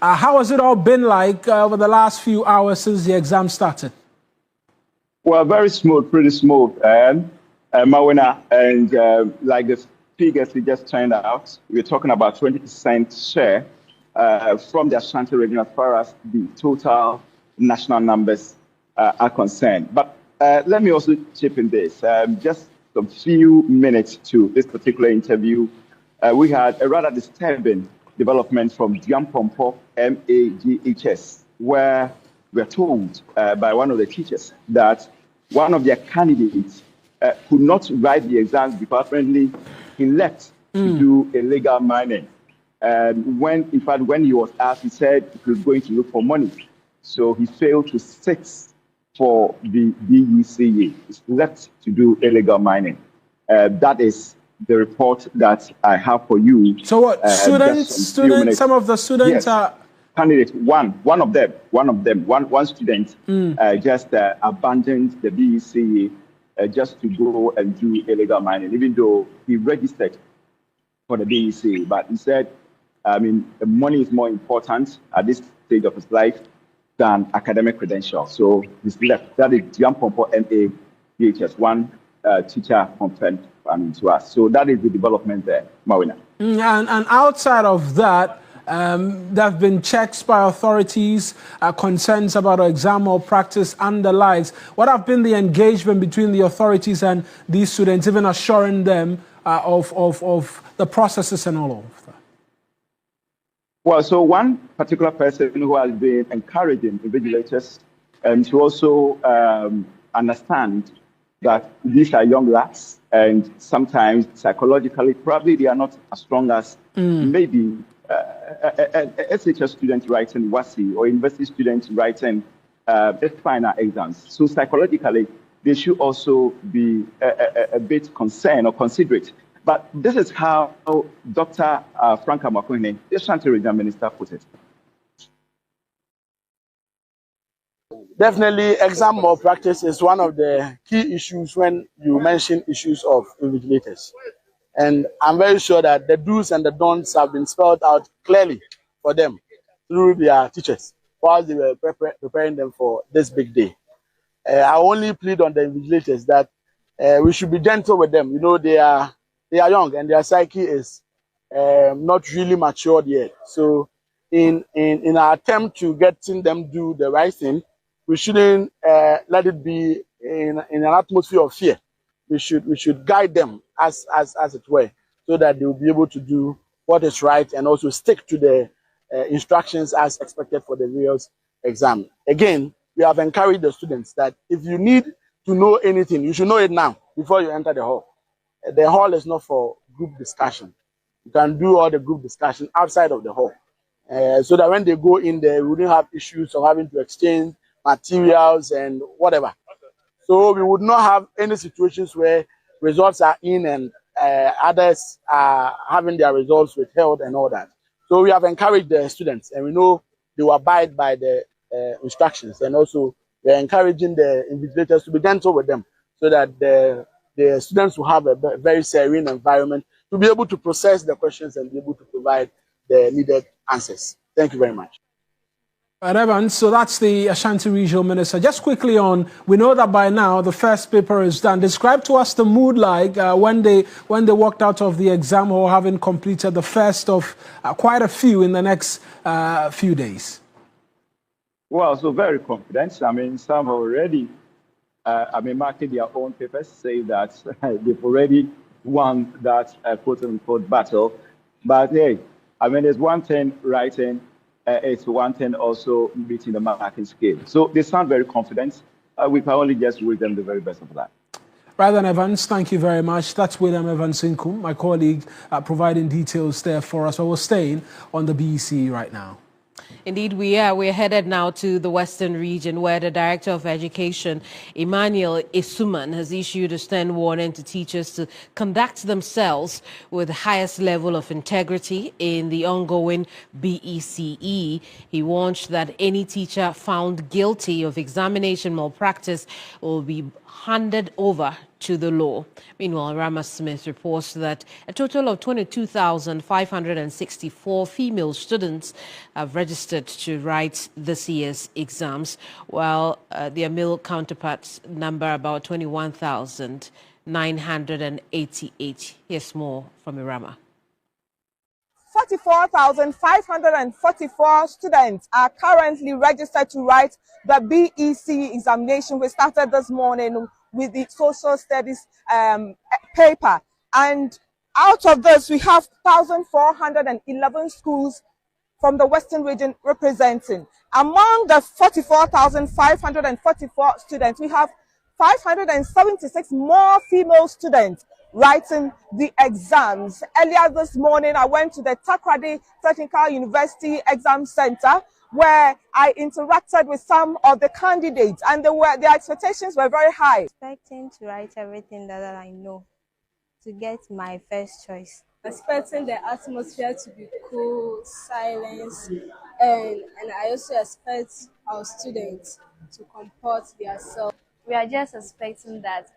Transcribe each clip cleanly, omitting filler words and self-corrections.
How has it all been like over the last few hours since the exam started? Well, very smooth, pretty smooth, Mawina, and like the figures we just turned out, we're talking about 20% share from the Ashanti region as far as the total national numbers are concerned. But let me also chip in this. Just a few minutes to this particular interview, we had a rather disturbing development from Diampompo MAGHS, where we're told by one of the teachers that one of their candidates could not write the exams because apparently he left to do illegal mining. When he was asked, he said he was going to look for money. So he failed to sit for the BECE. He left to do illegal mining. That is the report that I have for you. So what, students, some of the students are... Candidates, one student just abandoned the BECE just to go and do illegal mining, even though he registered for the BECE. But he said, I mean, the money is more important at this stage of his life than academic credentials. So he's left. That is Diampompo MAGHS, one teacher confirmed to us. So that is the development there, Mawina. And outside of that, there have been checks by authorities, concerns about exam malpractice and the likes. What have been the engagement between the authorities and these students, even assuring them of the processes and all of that? Well, so one particular person who has been encouraging invigilators to also understand that these are young lads, and sometimes psychologically, probably they are not as strong as maybe a SHS student writing WASI or university student writing final exams. So psychologically, they should also be a bit concerned or considerate. But this is how Dr. Franka Makwene, the Ashanti Regional Minister, put it. Definitely, exam malpractice is one of the key issues when you mention issues of invigilators. And I'm very sure that the do's and the don'ts have been spelled out clearly for them through their teachers while they were preparing them for this big day. I only plead on the invigilators that we should be gentle with them. You know, they are young and their psyche is not really matured yet. So in our attempt to getting them do the right thing, we shouldn't let it be in an atmosphere of fear. We should guide them as it were, so that they will be able to do what is right and also stick to the instructions as expected for the real exam. Again, we have encouraged the students that if you need to know anything, you should know it now before you enter the hall. The hall is not for group discussion. You can do all the group discussion outside of the hall, so that when they go in there, we wouldn't have issues of having to exchange materials and whatever. So we would not have any situations where results are in and others are having their results withheld and all that. So we have encouraged the students, and we know they will abide by the instructions. And also we're encouraging the invigilators to be gentle with them, so that the students will have a very serene environment to be able to process the questions and be able to provide the needed answers. Thank you very much. Right, Evans, so that's the Ashanti Regional Minister. Just quickly on, we know that by now the first paper is done. Describe to us the mood like when they walked out of the exam hall, having completed the first of quite a few in the next few days. Well, so very confident. I mean, some already, marking their own papers, say that they've already won that quote-unquote battle. But hey, I mean, there's one thing writing. It's one thing also meeting the marking scale. So they sound very confident. We can only just wish them the very best of that. Right then, Evans, thank you very much. That's William Evans Inkum, my colleague, providing details there for us. But we're staying on the BECE right now. Indeed, we are. We're headed now to the Western region, where the Director of Education, Emmanuel Isuman, has issued a stern warning to teachers to conduct themselves with the highest level of integrity in the ongoing BECE. He warned that any teacher found guilty of examination malpractice will be handed over to the law. Meanwhile, Rama Smith reports that a total of 22,564 female students have registered to write this year's exams, while their male counterparts number about 21,988. Here's more from Irama. 44,544 students are currently registered to write the BECE examination. We started this morning with the social studies paper. And out of this, we have 1,411 schools from the Western region representing. Among the 44,544 students, we have 576 more female students writing the exams. Earlier this morning, I went to the Takoradi Technical University Exam Center where I interacted with some of the candidates, and their expectations were very high. Expecting to write everything that I know to get my first choice. Expecting the atmosphere to be cool, silence, and I also expect our students to comport themselves. We are just expecting that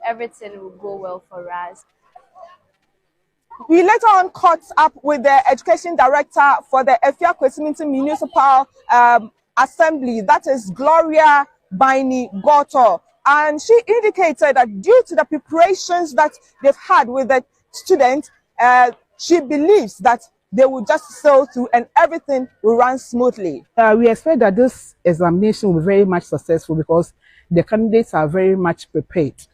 everything will go well for us. We later on caught up with the education director for the Efia Kwesiminti Municipal Assembly, that is Gloria Baini Goto, and she indicated that due to the preparations that they've had with the students, she believes that they will just sail through and everything will run smoothly. We expect that this examination will be very much successful because the candidates are very much prepared.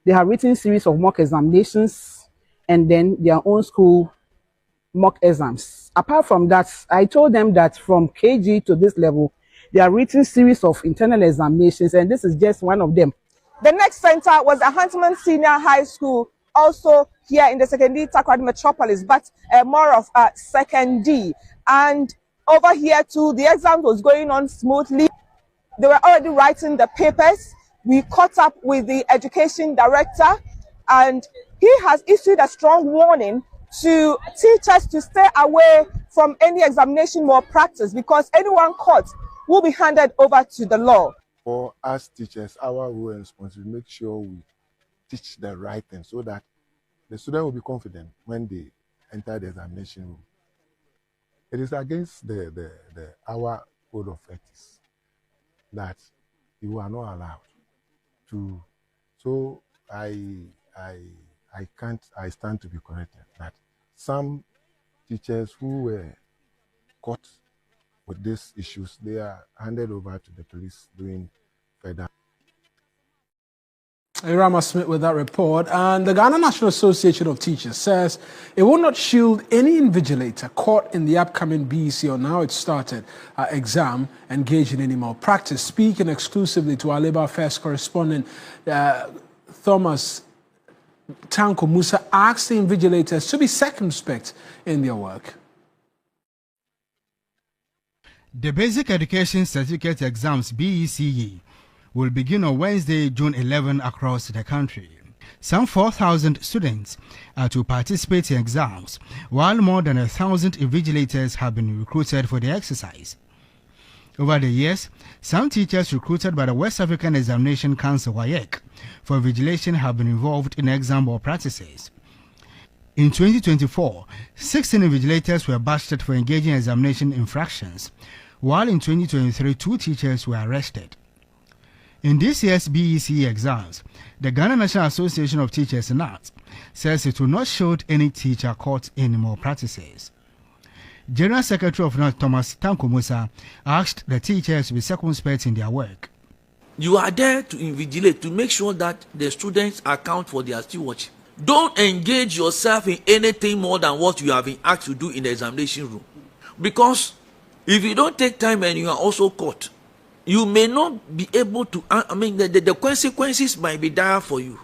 They have written a series of mock examinations and then their own school mock exams. Apart from that, I told them that from KG to this level, they are written series of internal examinations, and this is just one of them. The next center was a Huntsman Senior High School, also here in the Second D Takoradi Metropolis, but more of Second D. And over here too, the exam was going on smoothly. They were already writing the papers. We caught up with the education director, and he has issued a strong warning to teachers to stay away from any examination malpractice, because anyone caught will be handed over to the law. For us teachers, our role and responsibility, make sure we teach the right thing so that the student will be confident when they enter the examination room. It is against our code of ethics that you are not allowed to. So I stand to be corrected that some teachers who were caught with these issues, they are handed over to the police doing further. Rama Smith with that report. And the Ghana National Association of Teachers says it will not shield any invigilator caught in the upcoming BECE, or now it's started, exam engaged in any malpractice. Speaking exclusively to our Labour Affairs correspondent, Thomas Tanko Musa asked the invigilators to be circumspect in their work. The Basic Education Certificate Exams BECE will begin on Wednesday, June 11 across the country. Some 4,000 students are to participate in exams, while more than 1,000 invigilators have been recruited for the exercise. Over the years, some teachers recruited by the West African Examination Council (WAEC) for invigilation have been involved in exam malpractices. In 2024, 16 invigilators were busted for engaging in examination infractions, while in 2023, 2 teachers were arrested. In this year's BECE exams, the Ghana National Association of Teachers (NAT) says it will not shield any teacher caught in malpractices. General Secretary of NAT Thomas Tanko Musa asked the teachers to be circumspect in their work. You are there to invigilate, to make sure that the students account for their stewardship. Don't engage yourself in anything more than what you have been asked to do in the examination room. Because if you don't take time and you are also caught, you may not be able to, the consequences might be dire for you.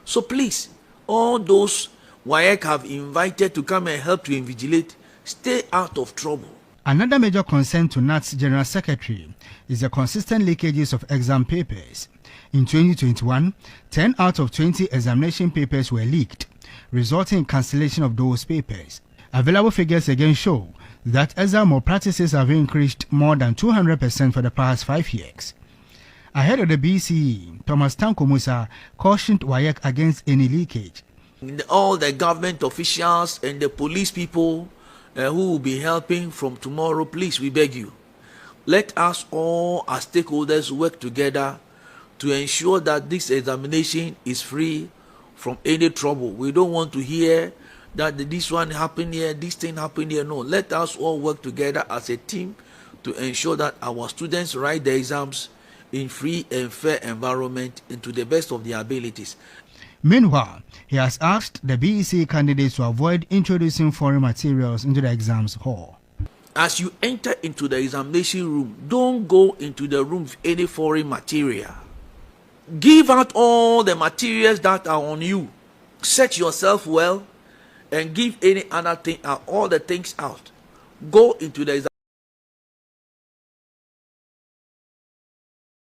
So please, all those WAEC have invited to come and help to invigilate, stay out of trouble. Another major concern to NAT's General Secretary is the consistent leakages of exam papers. In 2021, 10 out of 20 examination papers were leaked, resulting in cancellation of those papers. Available figures again show that exam malpractices have increased more than 200% for the past 5 years. Ahead of the BCE, Thomas Tanko Musa cautioned WAEC against any leakage. All the government officials and the police people who will be helping from tomorrow, please, we beg you, let us all as stakeholders work together to ensure that this examination is free from any trouble. We don't want to hear that this one happened here, this thing happened here. No, let us all work together as a team to ensure that our students write the exams in free and fair environment and to the best of their abilities. Meanwhile, he has asked the BECE candidates to avoid introducing foreign materials into the exams hall. As you enter into the examination room, don't go into the room with any foreign material. Give out all the materials that are on you. Set yourself well and give any other thing out, all the things out. Go into the examination.